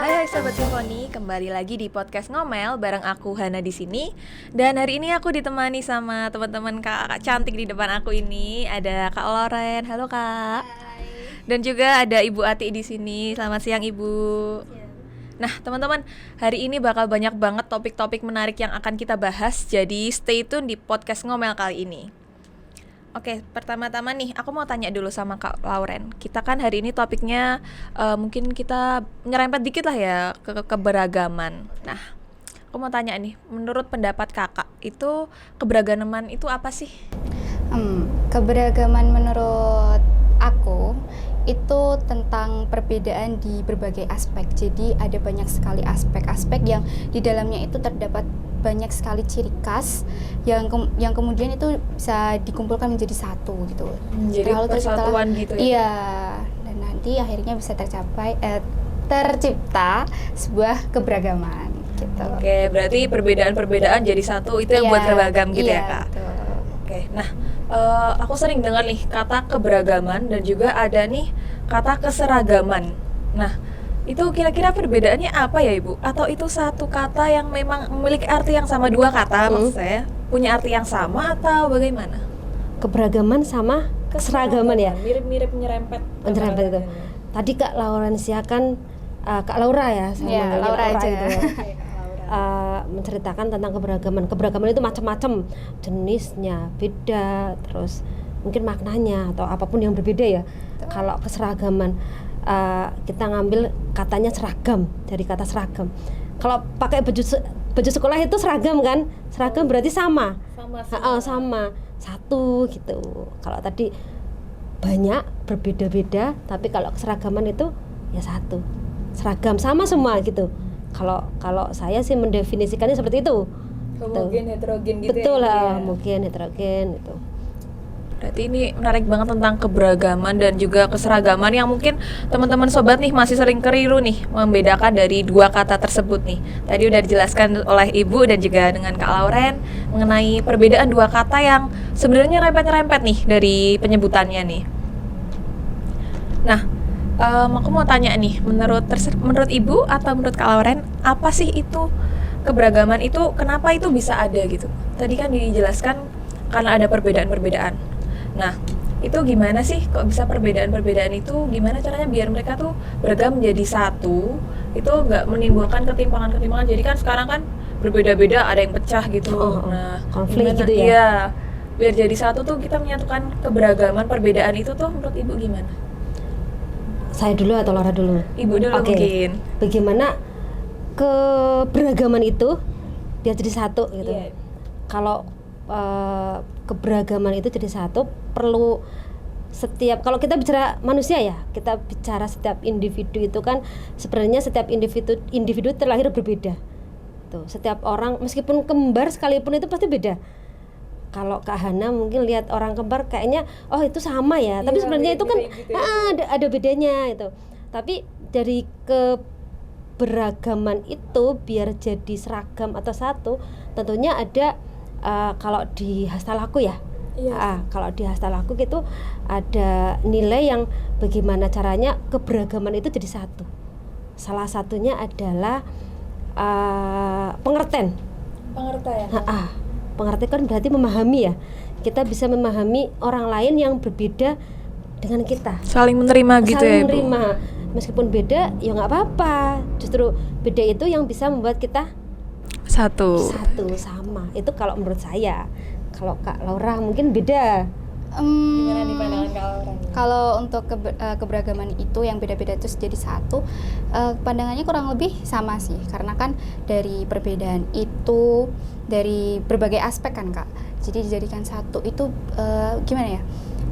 Hai Sobat Simfoni, kembali lagi di podcast Ngomel bareng aku Hana di sini. Dan hari ini aku ditemani sama teman-teman kakak cantik di depan aku ini. Ada Kak Loren, halo Kak. Hai. Dan juga ada Ibu Ati di sini. Selamat siang Ibu. Nah teman-teman, hari ini bakal banyak banget topik-topik menarik yang akan kita bahas. Jadi stay tune di podcast Ngomel kali ini. Oke, pertama-tama nih, aku mau tanya dulu sama Kak Lauren. Kita kan hari ini topiknya mungkin kita nyerempet dikit lah ya ke keberagaman. Nah, aku mau tanya nih, menurut pendapat Kakak, itu keberagaman itu apa sih? Keberagaman menurut aku itu tentang perbedaan di berbagai aspek. Jadi ada banyak sekali aspek-aspek yang di dalamnya itu terdapat banyak sekali ciri khas yang kemudian itu bisa dikumpulkan menjadi satu gitu. Jadi persatuan gitu ya? Iya, dan nanti akhirnya bisa tercipta sebuah keberagaman gitu. Oke, berarti perbedaan-perbedaan jadi satu, itu yang buat beragam gitu ya Kak? Betul. Oke, nah aku sering dengar nih kata keberagaman dan juga ada nih kata keseragaman. Nah, itu kira-kira perbedaannya apa ya Ibu? Atau itu satu kata yang memang memiliki arti yang sama, dua kata maksud saya, punya arti yang sama atau bagaimana? Keberagaman sama keseragaman ya? Mirip-mirip nyerempet itu. Tadi Kak Laurencia kan Kak Laura ya, Iya, Laura aja. gitu ya. Menceritakan tentang keberagaman. Keberagaman itu macam-macam, jenisnya beda, terus mungkin maknanya atau apapun yang berbeda ya. Kalau keseragaman kita ngambil katanya seragam, dari kata seragam. Kalau pakai baju sekolah itu seragam kan? Seragam berarti sama. Sama, satu gitu. Kalau tadi banyak berbeda-beda, tapi kalau keseragaman itu ya satu. Seragam sama semua gitu. Kalau saya sih mendefinisikannya seperti itu. Homogen, heterogen gitu. Betul ya. lah, mungkin heterogen gitu. Berarti ini menarik banget tentang keberagaman dan juga keseragaman yang mungkin teman-teman sobat nih masih sering keliru nih membedakan dari dua kata tersebut nih. Tadi udah dijelaskan oleh Ibu dan juga dengan Kak Lauren mengenai perbedaan dua kata yang sebenarnya rempet-rempet nih dari penyebutannya nih. Nah, aku mau tanya nih, menurut Ibu atau menurut Kak Lauren, apa sih itu keberagaman itu, kenapa itu bisa ada gitu? Tadi kan dijelaskan karena ada perbedaan-perbedaan. Nah, itu gimana sih kok bisa perbedaan-perbedaan itu, gimana caranya biar mereka tuh beragam menjadi satu, itu nggak menimbulkan ketimpangan-ketimpangan. Jadi kan sekarang kan berbeda-beda, ada yang pecah gitu. Nah, konflik gimana, gitu ya? Iya, biar jadi satu tuh kita menyatukan keberagaman, perbedaan itu tuh menurut Ibu gimana? Saya dulu atau Laura dulu? Ibu dulu mungkin. Bagaimana keberagaman itu biar jadi satu gitu? Iya. Kalau keberagaman itu jadi satu perlu kalau kita bicara manusia ya, kita bicara setiap individu itu kan sebenarnya setiap individu terlahir berbeda. Tuh, setiap orang meskipun kembar sekalipun itu pasti beda. Kalau Kak Hana mungkin lihat orang kembar kayaknya oh itu sama ya, tapi sebenarnya itu kan gitu ya. ada bedanya itu. Tapi dari keberagaman itu biar jadi seragam atau satu, tentunya ada kalau di hastalaku ya. Iya. Kalau di hastalaku gitu ada nilai yang bagaimana caranya keberagaman itu jadi satu. Salah satunya adalah pengertian. Pengertian. Pengertian kan berarti memahami ya. Kita bisa memahami orang lain yang berbeda dengan kita. Saling menerima gitu ya, Ibu. Meskipun beda ya nggak apa-apa. Justru beda itu yang bisa membuat kita satu sama. Itu kalau menurut saya. Kalau Kak Laura mungkin beda. Gimana nih pandangan Kak Laura? Kalau untuk keberagaman itu yang beda-beda itu jadi satu, pandangannya kurang lebih sama sih, karena kan dari perbedaan itu dari berbagai aspek kan Kak. Jadi dijadikan satu itu gimana ya?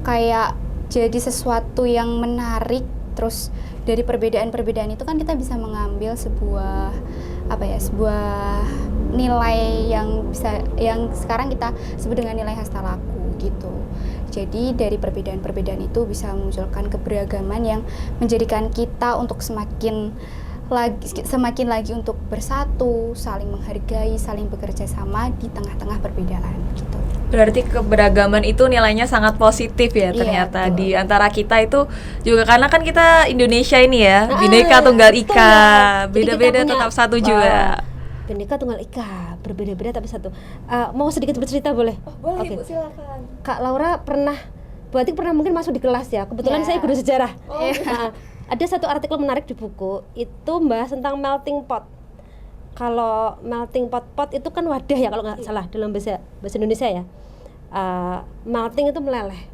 Kayak jadi sesuatu yang menarik. Terus dari perbedaan-perbedaan itu kan kita bisa mengambil sebuah nilai yang sekarang kita sebut dengan nilai hastalaku gitu. Jadi dari perbedaan-perbedaan itu bisa memunculkan keberagaman yang menjadikan kita untuk semakin semakin lagi untuk bersatu, saling menghargai, saling bekerja sama di tengah-tengah perbedaan gitu. Berarti keberagaman itu nilainya sangat positif ya ternyata betul. di antara kita itu juga, karena kan kita Indonesia ini ya, Bhinneka Tunggal betul Ika, ya. Jadi beda-beda kita punya- tetap satu Wah, juga. Bhinneka Tunggal Ika, berbeda-beda tapi satu. Mau sedikit bercerita boleh? Boleh Oke. Ibu, silakan. Kak Laura pernah, Bu Atik pernah mungkin masuk di kelas ya. Kebetulan Ya. saya guru sejarah. Oh, Ada satu artikel menarik di buku itu membahas tentang melting pot. Kalau melting pot itu kan wadah ya kalau nggak salah dalam bahasa Indonesia ya. Melting itu meleleh.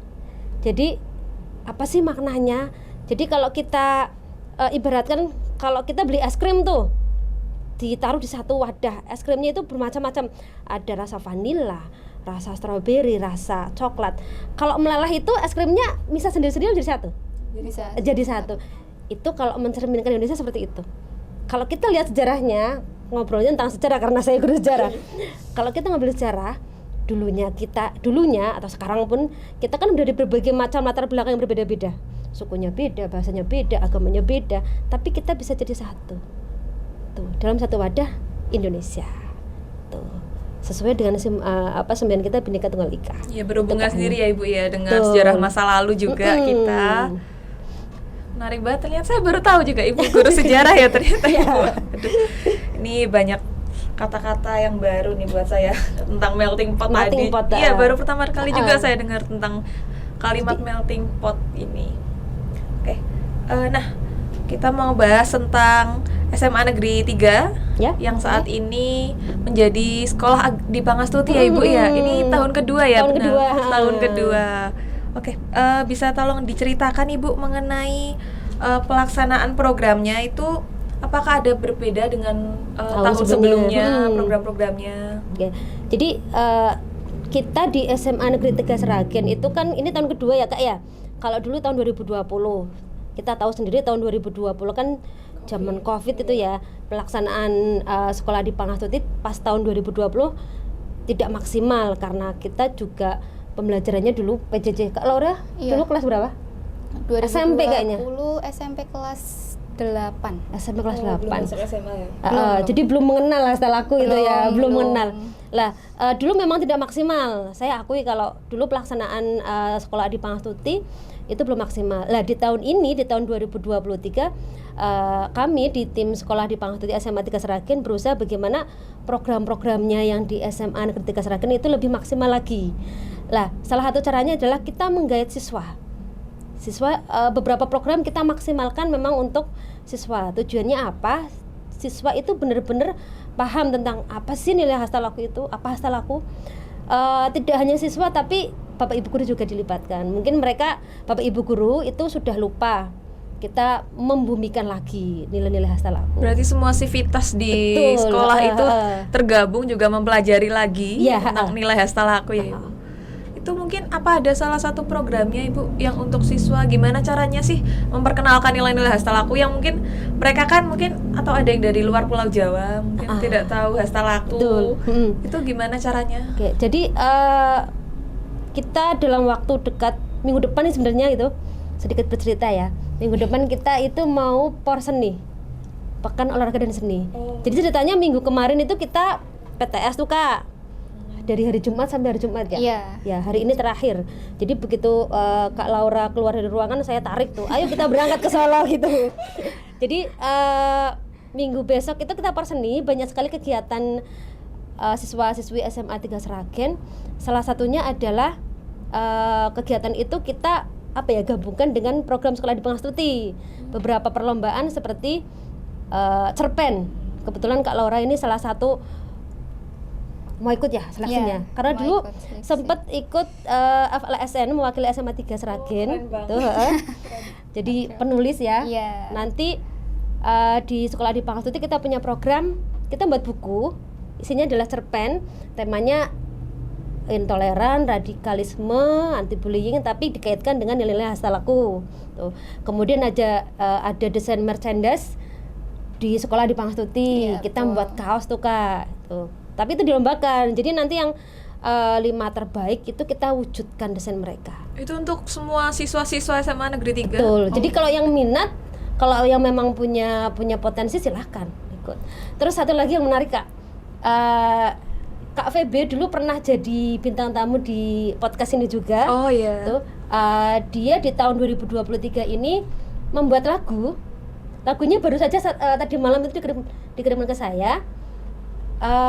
Jadi apa sih maknanya? Jadi kalau kita ibaratkan kalau kita beli es krim tuh ditaruh di satu wadah, es krimnya itu bermacam-macam, ada rasa vanila, rasa stroberi, rasa coklat. Kalau meleleh itu es krimnya bisa sendiri-sendiri jadi satu. Bisa. Jadi satu. Itu kalau mencerminkan Indonesia seperti itu. Kalau kita lihat sejarahnya, ngobrolnya tentang sejarah karena saya guru sejarah. Kalau kita ngambil sejarah, dulunya atau sekarang pun kita kan udah di berbagai macam latar belakang yang berbeda-beda. Sukunya beda, bahasanya beda, agamanya beda, tapi kita bisa jadi satu. Tuh, dalam satu wadah Indonesia. Tuh. Sesuai dengan semboyan kita Bhinneka Tunggal Ika. Ya berhubungan Itu kan. sendiri ya Ibu ya dengan Betul. sejarah masa lalu juga kita. Menarik banget, ternyata saya baru tahu juga Ibu guru sejarah ya ternyata Ibu. Aduh, ini banyak kata-kata yang baru nih buat saya tentang melting pot Melting tadi. pot, Iya, baru pertama kali juga ah. saya dengar tentang kalimat melting pot ini. Oke. Nah, kita mau bahas tentang SMA Negeri 3 Ya. yang saat ini menjadi sekolah di Pangastuti ya Ibu ya. Ini tahun kedua ya, Tahun benar? kedua. Tahun kedua. Oke, bisa tolong diceritakan Ibu mengenai pelaksanaan programnya itu, apakah ada berbeda dengan tahun sebelumnya, sebelumnya? program-programnya? Oke. Jadi kita di SMA Negeri 3 Sragen itu kan ini tahun kedua ya Kak ya. Kalau dulu tahun 2020, kita tahu sendiri tahun 2020 kan zaman Covid itu ya, pelaksanaan sekolah di Pangastuti pas tahun 2020 tidak maksimal karena kita juga pembelajarannya dulu PJJ. Kak Laura Iya. dulu kelas berapa? 2020 SMP kayaknya. SMP kelas 8. SMP kelas Oh, 8. belum masuk SMA ya? Jadi belum mengenal lah setelah aku itu ya, belum Belum. mengenal. Lah, dulu memang tidak maksimal. Saya akui kalau dulu pelaksanaan sekolah di Pangastuti itu belum maksimal. Lah di tahun ini, di tahun 2023 kami di tim sekolah di Pangastuti SMA 3 Sragen berusaha bagaimana program-programnya yang di SMA Negeri 3 Sragen itu lebih maksimal lagi. Lah, salah satu caranya adalah kita menggait siswa. Beberapa program kita maksimalkan memang untuk siswa. Tujuannya apa? Siswa itu benar-benar paham tentang apa sih nilai hasta laku itu, apa hasta laku. Tidak hanya siswa tapi Bapak Ibu guru juga dilibatkan. Mungkin mereka Bapak Ibu guru itu sudah lupa. Kita membumikan lagi nilai-nilai hasta laku. Berarti semua sivitas di Betul, sekolah itu tergabung juga mempelajari lagi Iya, tentang nilai hasta laku ya Ibu. Itu mungkin apa ada salah satu programnya Ibu yang untuk siswa, gimana caranya sih memperkenalkan nilai-nilai hasta laku yang mungkin mereka kan mungkin, atau ada yang dari luar Pulau Jawa mungkin tidak tahu hasta laku. Betul. Itu gimana caranya? Oke, jadi kita dalam waktu dekat minggu depan nih sebenarnya itu sedikit bercerita ya. Minggu depan kita itu mau porseni, pekan olahraga dan seni. Jadi ceritanya minggu kemarin itu kita PTS tuh Kak, dari hari Jumat sampai hari Jumat ya. Iya. Ya hari ini terakhir. Jadi begitu Kak Laura keluar dari ruangan saya tarik tuh, ayo kita berangkat ke Solo gitu. Jadi minggu besok itu kita porseni, banyak sekali kegiatan siswa-siswi SMA 3 Sragen. Salah satunya adalah kegiatan itu kita gabungkan dengan program sekolah di Pangastuti. Beberapa perlombaan seperti cerpen. Kebetulan Kak Laura ini salah satu mau ikut ya seleksinya. Iya, Karena mau dulu ikut seleksi. sempat ikut FLSN mewakili SMA 3 Sragen. Tuh, jadi penulis ya. Iya. Nanti di sekolah di Pangastuti kita punya program, kita buat buku, isinya adalah cerpen, temanya intoleran, radikalisme, anti bullying, tapi dikaitkan dengan nilai-nilai hasta laku. Tuh. Kemudian ada desain merchandise di sekolah di Pangastuti. Iya, Kita betul. membuat kaos tuh Kak. Tuh. Tapi itu dilombakan. Jadi nanti yang 5 terbaik itu kita wujudkan desain mereka. Itu untuk semua siswa-siswa SMA Negeri 3? Betul. Jadi kalau yang minat kalau yang memang punya potensi silahkan ikut. Terus satu lagi yang menarik Kak, Kak Febe dulu pernah jadi bintang tamu di podcast ini juga. Oh iya. Tuh, dia di tahun 2023 ini membuat lagunya baru saja tadi malam itu dikirimkan ke saya.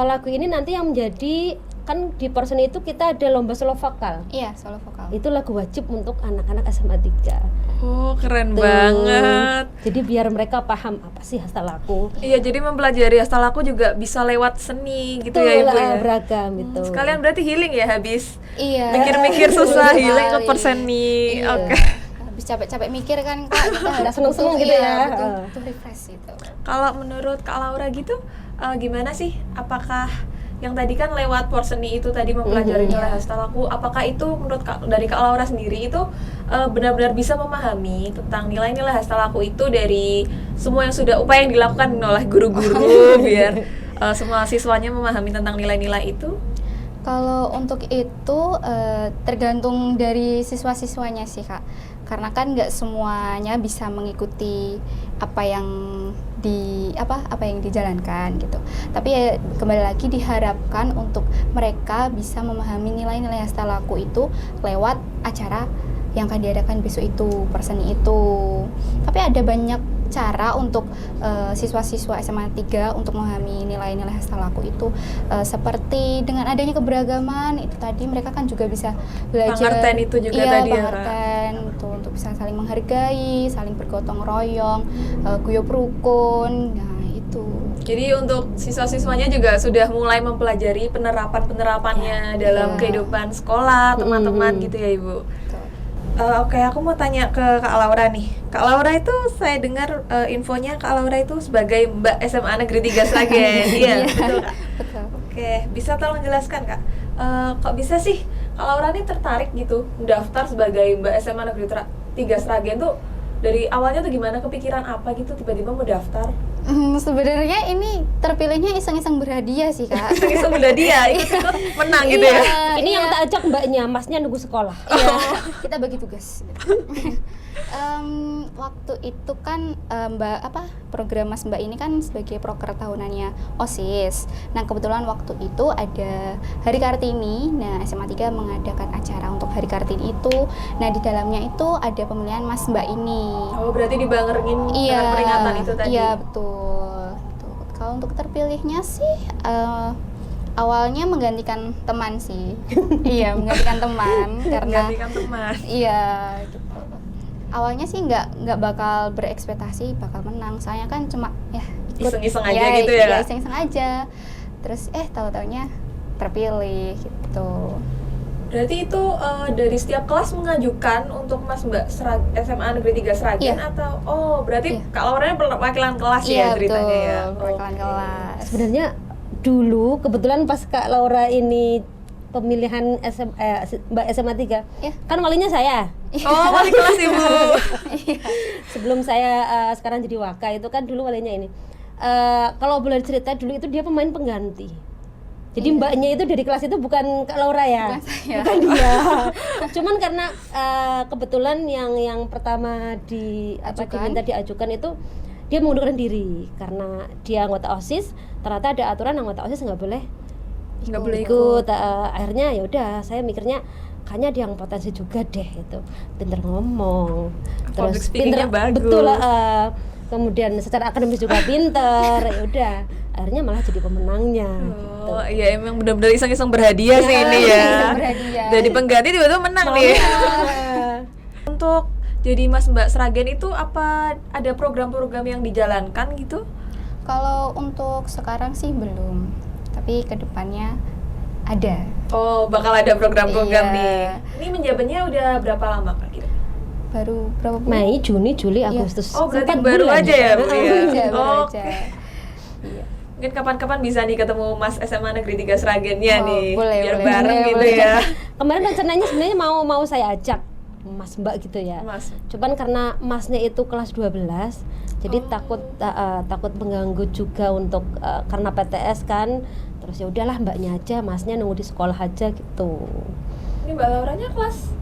Lagu ini nanti yang menjadi, kan di Porsen itu kita ada lomba solo vokal. Iya, solo vokal. Itu lagu wajib untuk anak-anak SMA 3. Oh, keren Tuh. banget. Jadi biar mereka paham apa sih hasta laku. Iya, jadi mempelajari hasta laku juga bisa lewat seni gitu ya Ibu ya. Beragam gitu. Sekalian berarti healing ya habis Iya. mikir-mikir susah Betul healing ke sekali. perseni. Iya. Oke. Habis capek-capek mikir kan Kak, kita harus seneng-seneng butuh, gitu iya, ya. butuh refresh gitu. Kalau menurut Kak Laura gitu gimana sih? Apakah yang tadi kan lewat porseni itu tadi mempelajari nilai hasta laku, apakah itu menurut dari Kak Laura sendiri itu benar-benar bisa memahami tentang nilai-nilai hasta laku itu dari semua yang sudah upaya yang dilakukan oleh guru-guru biar semua siswanya memahami tentang nilai-nilai itu? Kalau untuk itu tergantung dari siswa-siswanya sih Kak, karena kan nggak semuanya bisa mengikuti apa yang dijalankan gitu. Tapi ya kembali lagi diharapkan untuk mereka bisa memahami nilai-nilai hasta laku itu lewat acara yang akan diadakan besok itu, perseni itu. Tapi ada banyak cara untuk siswa-siswa SMA 3 untuk memahami nilai-nilai hasta laku itu, seperti dengan adanya keberagaman itu tadi, mereka kan juga bisa belajar Pengertian itu juga tadi ya, Kak. pengertian gitu, untuk bisa saling menghargai, saling bergotong royong, guyub rukun. Nah, itu. Jadi untuk siswa-siswanya juga sudah mulai mempelajari penerapannya dalam kehidupan sekolah, teman-teman gitu ya Ibu. Oke, aku mau tanya ke Kak Laura nih. Kak Laura itu saya dengar infonya Kak Laura itu sebagai Mbak SMA Negeri 3 Sragen. Iya, betul Kak. Betul. Oke, bisa tolong jelaskan Kak. Kok bisa sih Kak Laura ini tertarik gitu mendaftar sebagai Mbak SMA Negeri 3 Sragen tuh dari awalnya tuh gimana, kepikiran apa gitu tiba-tiba mau daftar? Sebenarnya ini terpilihnya iseng-iseng berhadiah sih Kak. Iseng udah dia ikut menang gitu ya. Ini yang tak ajak mbaknya, masnya nunggu sekolah. Iya, kita bagi tugas. Waktu itu kan program Mas Mbak ini kan sebagai proker tahunannya OSIS. Nah, kebetulan waktu itu ada Hari Kartini. Nah, SMA 3 mengadakan acara untuk Hari Kartini itu. Nah, di dalamnya itu ada pemilihan Mas Mbak ini. Oh, berarti dibarengin dengan peringatan itu tadi. Iya, betul. Kalau untuk terpilihnya sih awalnya menggantikan teman sih. Iya, menggantikan teman karena Menggantikan teman. iya gitu. Awalnya sih nggak bakal berekspektasi bakal menang. Soalnya kan cuma ya ikut, Iseng-iseng aja gitu ya, Kak? iseng-iseng aja. Terus tahu-taunya terpilih gitu. Berarti itu dari setiap kelas mengajukan untuk Mas Mbak SMA Negeri 3 Sragen Iya. atau berarti Iya. Kak Lauranya perwakilan kelas Iya, ya ceritanya betul, ya. perwakilan Oke. kelas. Sebenarnya dulu kebetulan pas Kak Laura ini pemilihan Mbak SMA 3, Iya. kan walinya saya. Oh, wali kelas Ibu. Sebelum saya sekarang jadi waka itu kan dulu walinya ini. Kalau boleh cerita dulu itu dia pemain pengganti. Jadi mbaknya itu dari kelas itu bukan Kak Laura ya, Bukan saya. bukan dia. Cuman karena kebetulan yang pertama diminta diajukan itu dia mengundurkan diri karena dia anggota OSIS. Ternyata ada aturan anggota OSIS nggak boleh ikut. Akhirnya ya udah saya mikirnya kayaknya dia yang potensi juga deh, itu pinter ngomong, Public terus speaking-nya bagus. betul lah, kemudian secara akademis juga pinter. Ya udah akhirnya malah jadi pemenangnya gitu. Oh iya, emang benar-benar iseng-iseng berhadiah sih ini ya. iseng berhadiah. Jadi pengganti tiba-tiba menang nih. Untuk jadi Mas Mbak Sragen itu apa ada program-program yang dijalankan gitu? Kalau untuk sekarang sih belum, tapi kedepannya ada. Oh, bakal ada program-program Iya. nih. Ini menjabatnya udah berapa lama Kak kira? Baru berapa bulan? Mei, Juni, Juli, Iya. Agustus. Oh, berarti 4 baru bulan. aja ya, Bu ya? Baru Oh, aja. Iya. mungkin kapan-kapan bisa nih ketemu Mas SMA Negeri 3 Sragennya Oh, nih. boleh, biar boleh, bareng boleh, gitu boleh. ya. Kemarin rencananya sebenarnya mau saya ajak Mas Mbak gitu ya. Mas. Cuman karena Masnya itu kelas 12, jadi takut mengganggu juga untuk karena PTS kan. Terus ya udahlah Mbaknya aja, Masnya nunggu di sekolah aja gitu. Ini Mbak Lauranya kelas?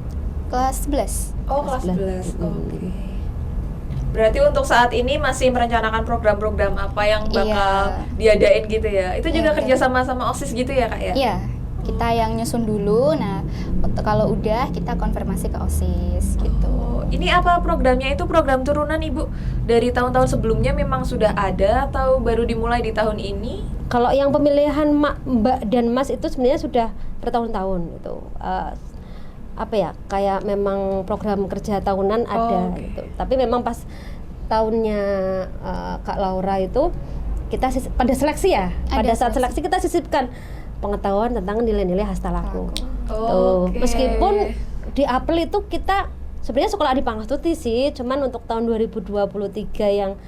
Kelas 11. Oh, kelas 11. Kelas 11. Oke. Berarti untuk saat ini masih merencanakan program-program apa yang bakal diadain gitu ya? Itu juga kerjasama sama OSIS gitu ya Kak ya? Iya, kita yang nyusun dulu. Nah, kalau udah kita konfirmasi ke OSIS gitu. Oh, ini apa programnya? Itu program turunan Ibu? Dari tahun-tahun sebelumnya memang sudah ada atau baru dimulai di tahun ini? Kalau yang pemilihan Mbak dan Mas itu sebenarnya sudah bertahun-tahun itu. Apa ya, kayak memang program kerja tahunan ada gitu. Tapi memang pas tahunnya Kak Laura itu kita pada seleksi ya. Pada saat seleksi kita sisipkan pengetahuan tentang nilai-nilai hastalaku. Meskipun di apel itu kita sebenarnya sekolah di Pangastuti sih, cuman untuk tahun 2023 yang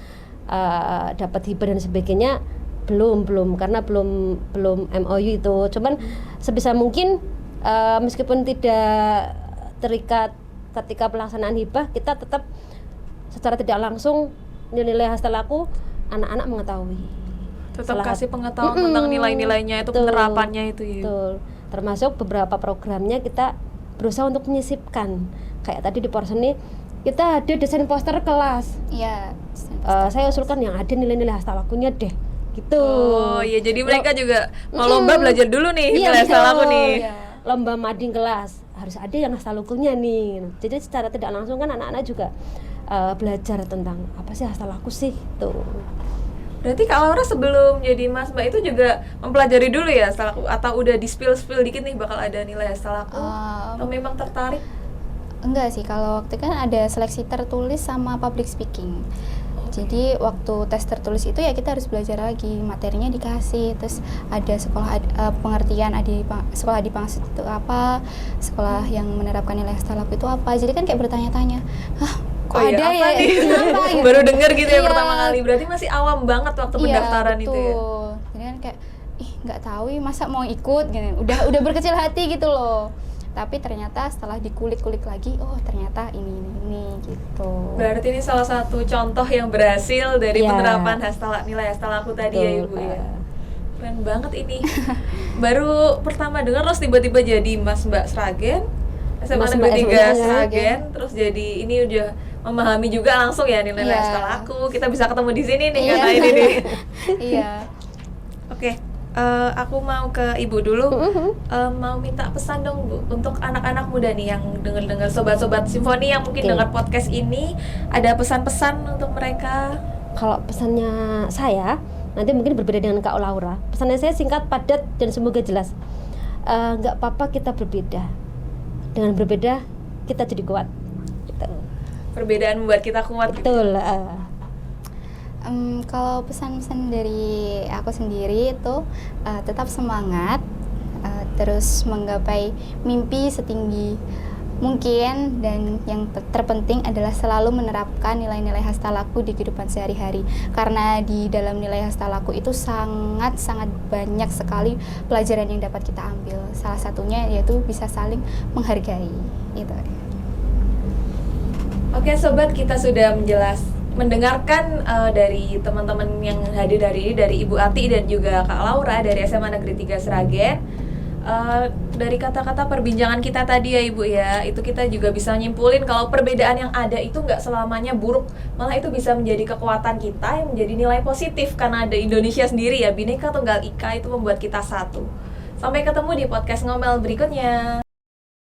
dapat hibah dan sebagainya belum karena belum MOU itu. Cuman sebisa mungkin meskipun tidak terikat ketika pelaksanaan hibah, kita tetap secara tidak langsung nilai hastalaku anak-anak mengetahui. Tetap kasih pengetahuan tentang nilai-nilainya itu, penerapannya itu ya. Betul. Termasuk beberapa programnya kita berusaha untuk menyisipkan. Kayak tadi di Porseni kita ada desain poster kelas. Iya. Saya usulkan yang ada nilai-nilai hastalakunya deh. Gitu. Oh iya, jadi mereka juga mau lomba belajar dulu nih nilai hastalaku nih. Lomba mading kelas harus ada yang hastalakunya nih. Jadi secara tidak langsung kan anak-anak juga belajar tentang apa sih hastalaku sih tuh. Berarti Kak Laura sebelum jadi Mas Mbak itu juga mempelajari dulu ya hastalaku, atau udah di spill dikit nih bakal ada nilai hastalaku, atau memang tertarik? Enggak sih, kalau waktu kan ada seleksi tertulis sama public speaking. Jadi waktu tes tertulis itu ya kita harus belajar lagi, materinya dikasih, terus ada sekolah pengertian, ada sekolah di Pangsut itu apa, sekolah yang menerapkan nilai hastalaku itu apa. Jadi kan kayak bertanya-tanya, kok ada ya? Kenapa? Gitu. Baru denger gitu ya pertama kali. Berarti masih awam banget waktu pendaftaran itu ya. Jadi kan kayak nggak tahu masa mau ikut gitu. Udah berkecil hati gitu loh. Tapi ternyata setelah dikulik-kulik lagi, ternyata ini gitu. Berarti ini salah satu contoh yang berhasil dari penerapan nilai hastalaku tadi ya Ibu ya. Keren banget ini. Baru pertama dengar terus tiba-tiba jadi Mas Mbak Sragen, SMA Negeri 3 Sragen, terus jadi ini udah memahami juga langsung ya nilai hastalaku. Kita bisa ketemu di sini nih karena ini nih. Iya. Oke. Aku mau ke Ibu dulu, mau minta pesan dong Bu untuk anak-anak muda nih yang dengar sobat-sobat simfoni yang mungkin dengar podcast ini, ada pesan-pesan untuk mereka? Kalau pesannya saya nanti mungkin berbeda dengan Kak Laura. Pesannya saya singkat, padat, dan semoga jelas. Nggak apa-apa kita berbeda. Dengan berbeda kita jadi kuat. Gitu. Perbedaan membuat kita kuat. Betul. Gitu. Kalau pesan-pesan dari aku sendiri itu tetap semangat, terus menggapai mimpi setinggi mungkin, dan yang terpenting adalah selalu menerapkan nilai-nilai hastalaku di kehidupan sehari-hari, karena di dalam nilai hastalaku itu sangat-sangat banyak sekali pelajaran yang dapat kita ambil. Salah satunya yaitu bisa saling menghargai gitu. Oke sobat, kita sudah mendengarkan dari teman-teman yang hadir dari Ibu Ati dan juga Kak Laura dari SMA Negeri 3 Sragen. Dari kata-kata perbincangan kita tadi ya Ibu ya, itu kita juga bisa nyimpulin kalau perbedaan yang ada itu nggak selamanya buruk, malah itu bisa menjadi kekuatan kita yang menjadi nilai positif, karena ada Indonesia sendiri ya, Bhinneka Tunggal Ika itu membuat kita satu. Sampai ketemu di podcast ngomel berikutnya.